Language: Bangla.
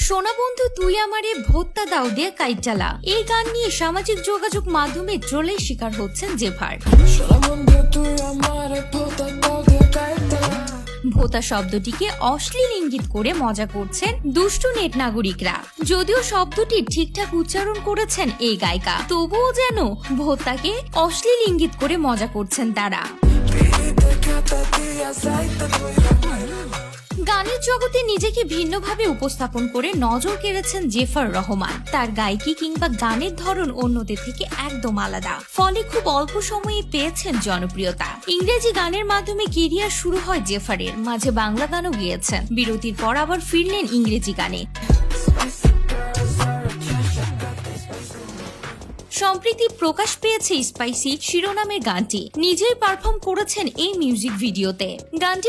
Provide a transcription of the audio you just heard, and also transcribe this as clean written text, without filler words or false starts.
সোনা বন্ধু তুই আমারে ভোত্তা দাও দিয়ে কাইটালা, এই গান নিয়ে সামাজিক যোগাযোগ মাধ্যমে ট্রোলের শিকার হচ্ছেন জেফার। ভোতা শব্দটিকে অশ্লীল ইঙ্গিত করে মজা করছেন দুষ্টু নেট নাগরিকরা। যদিও শব্দটি ঠিকঠাক উচ্চারণ করেছেন এই গায়িকা, তবুও যেন ভোতাকে অশ্লীল ইঙ্গিত করে মজা করছেন তারা। গানের জগতে নিজেকে ভিন্নভাবে উপস্থাপন করে নজর কেড়েছেন জেফার রহমান। তার গায়কি কিংবা গানের ধরন অন্যদের থেকে একদম আলাদা, ফলে খুব অল্প সময়ে পেয়েছেন জনপ্রিয়তা। ইংরেজি গানের মাধ্যমে কেরিয়ার শুরু হয় জেফারের, মাঝে বাংলা গানও গেয়েছেন। বিরতির পর আবার ফিরলেন ইংরেজি গানে। সম্প্রতি প্রকাশ পেয়েছে স্পাইসি শিরোনামের গানটি, নিজেই পারফর্ম করেছেন এই মিউজিক ভিডিওতে। গানটি